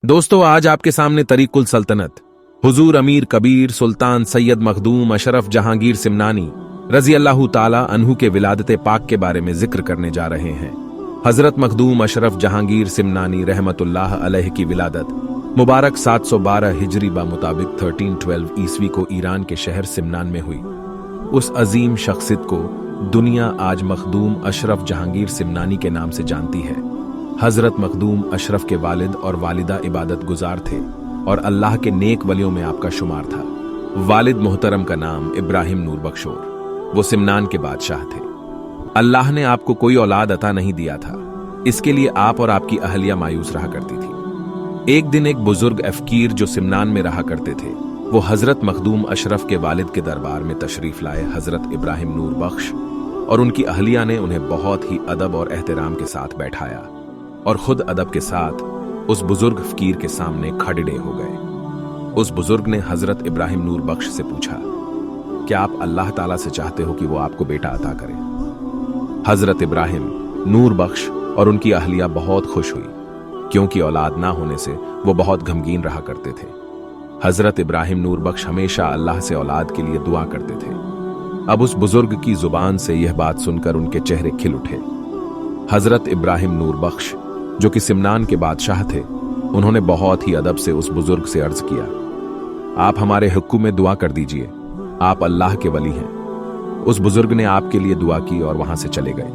दोस्तों, आज आपके सामने तरीकुल सल्तनत हुजूर अमीर कबीर सुल्तान सैयद मखदूम अशरफ जहांगीर सिमनानी रजी अल्लाह ताला अन्हु के विलादत पाक के बारे में जिक्र करने जा रहे हैं। हजरत मखदूम अशरफ जहांगीर सिमनानी रहमतुल्लाह अलैह की विलादत मुबारक 712 हिजरी बा मुताबिक 1312 ईस्वी को ईरान के शहर सिमनान में हुई। उस अजीम शख्सियत को दुनिया आज मखदूम अशरफ जहांगीर सिमनानी के नाम से जानती है। हजरत मखदूम अशरफ के वालिद और वालिदा इबादत गुजार थे और अल्लाह के नेक वलियों में आपका शुमार था। वालिद मोहतरम का नाम इब्राहिम नूर बख्शोर, वो सिमनान के बादशाह थे। अल्लाह ने आपको कोई औलाद अता नहीं दिया था, इसके लिए आप और आपकी अहलिया मायूस रहा करती थी। एक दिन एक बुजुर्ग अफकीर जो सिमनान में रहा करते थे, वो हजरत मखदूम अशरफ के वालिद के दरबार में तशरीफ लाए। हजरत इब्राहिम नूर बख्श और उनकी अहलिया ने उन्हें बहुत ही अदब और एहतराम के साथ बैठाया और खुद अदब के साथ उस बुजुर्ग फकीर के सामने खड़े हो गए। उस बुजुर्ग ने हजरत इब्राहिम नूर बख्श से पूछा, क्या आप अल्लाह ताला से चाहते हो कि वो आपको बेटा अता करे? हजरत इब्राहिम नूर बख्श और उनकी अहलिया बहुत खुश हुई, क्योंकि औलाद ना होने से वो बहुत गमगीन रहा करते थे। हजरत इब्राहिम नूर बख्श हमेशा अल्लाह से औलाद के लिए दुआ करते थे। अब उस बुजुर्ग की जुबान से यह बात सुनकर उनके चेहरे खिल उठे। हजरत इब्राहिम नूर बख्श जो कि सिमनान के बादशाह थे, उन्होंने बहुत ही अदब से उस बुजुर्ग से अर्ज किया, आप हमारे हुक्म में दुआ कर दीजिए, आप अल्लाह के वली हैं। उस बुजुर्ग ने आपके लिए दुआ की और वहां से चले गए।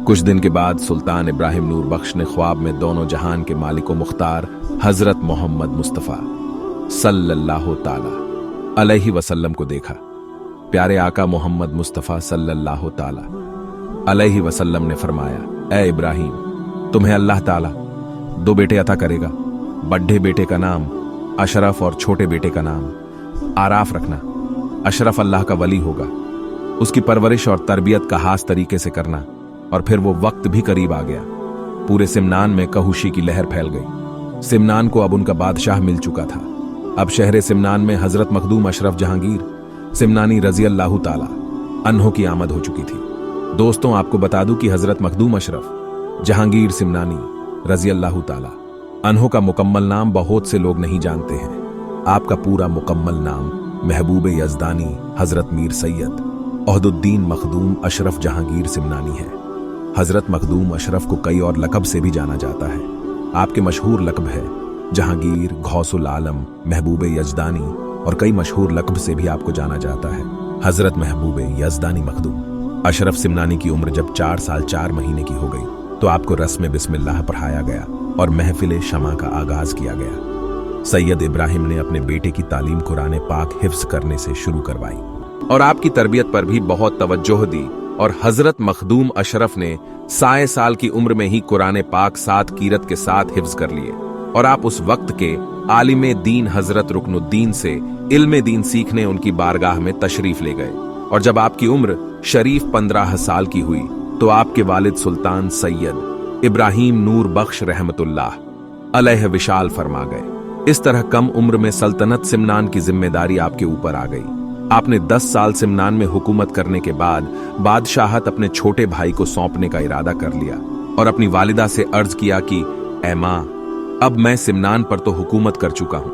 कुछ दिन के बाद सुल्तान इब्राहिम नूर बख्श ने ख्वाब में दोनों जहान के मालिक मुख्तार हजरत मोहम्मद मुस्तफा सल्लल्लाहु ताला अलैहि वसल्लम को देखा। प्यारे आका मोहम्मद मुस्तफा सल्लल्लाहु ताला अलैहि वसल्लम ने फरमाया, ए इब्राहिम, तुम्हें अल्लाह ताला दो बेटे अता करेगा। बड़े बेटे का नाम अशरफ और छोटे बेटे का नाम आराफ रखना। अशरफ अल्लाह का वली होगा, उसकी परवरिश और तरबियत का खास तरीके से करना। और फिर वो वक्त भी करीब आ गया। पूरे सिमनान में कहूशी की लहर फैल गई। सिमनान को अब उनका बादशाह मिल चुका था। अब शहर सिमनान में हजरत मखदूम अशरफ जहांगीर सिमनानी रजी अल्लाह ताला अन्हो की आमद हो चुकी थी। दोस्तों, आपको बता दूं कि हजरत मखदूम अशरफ जहांगीर सिमनानी रजी अल्लाह ताला अन्हो का मुकम्मल नाम बहुत से लोग नहीं जानते हैं। आपका पूरा मुकम्मल नाम महबूब यज़दानी हजरत मीर सैयद ओहदुद्दीन मखदूम अशरफ जहांगीर सिमनानी है। हजरत मखदूम अशरफ को कई और लकब से भी जाना जाता है। आपके मशहूर लकब है जहांगीर, गौसुल आलम, महबूब यज़दानी और कई मशहूर लकब से भी आपको जाना जाता है। हजरत महबूब यज़दानी मखदूम अशरफ सिमनानी की उम्र जब 4 साल 4 महीने की हो गई तो आपको रस्म बिस्मिल्लाह पढ़ाया गया और महफिल शमा का आगाज किया गया। सैयद इब्राहिम ने अपने बेटे की तालीम कुरान पाक हिफ्ज करने से शुरू करवाई और आपकी तरबियत पर भी बहुत तवज्जो दी। और हजरत मखदूम अशरफ ने 100 साल की उम्र में ही कुरान पाक 7 कीरत के साथ हिफ्ज कर लिए और आप उस वक्त के आलिम दीन हजरत रुकनुद्दीन से इल्म दीन सीखने उनकी बारगाह में तशरीफ ले गए। और जब आपकी उम्र शरीफ 15 साल की हुई तो आपके वालिद सुल्तान सैयद इब्राहिम नूर बख्श रहमतुल्लाह अलैह विशाल फरमा गए। इस तरह कम उम्र में सल्तनत सिमनान की जिम्मेदारी आपके ऊपर आ गई। आपने 10 साल सिमनान में हुकूमत करने के बाद बादशाहत अपने छोटे भाई को सौंपने का इरादा कर लिया और अपनी वालिदा से अर्ज किया कि ऐ मां, अब मैं सिमनान पर तो हुकूमत कर चुका हूं,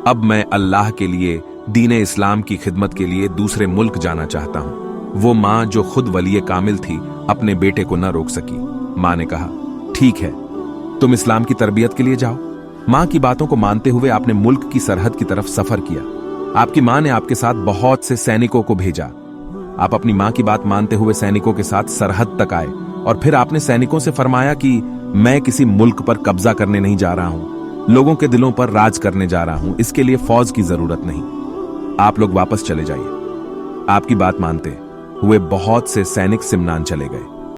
अब मैं अल्लाह के लिए दीन इस्लाम की खिदमत के लिए दूसरे मुल्क जाना चाहता हूं। वो मां जो खुद वली कामिल थी अपने बेटे को न रोक सकी। मां ने कहा, ठीक है, तुम इस्लाम की तरबियत के लिए जाओ। मां की बातों को मानते हुए आपने मुल्क की सरहद की तरफ सफर किया। आपकी मां ने आपके साथ बहुत से सैनिकों को भेजा। आप अपनी मां की बात मानते हुए सैनिकों के साथ सरहद तक आए और फिर आपने सैनिकों से फरमाया कि मैं किसी मुल्क पर कब्जा करने नहीं जा रहा हूं, लोगों के दिलों पर राज करने जा रहा हूं, इसके लिए फौज की जरूरत नहीं, आप लोग वापस चले जाइए। आपकी बात मानते हुए बहुत से सैनिक सिमनान चले गए।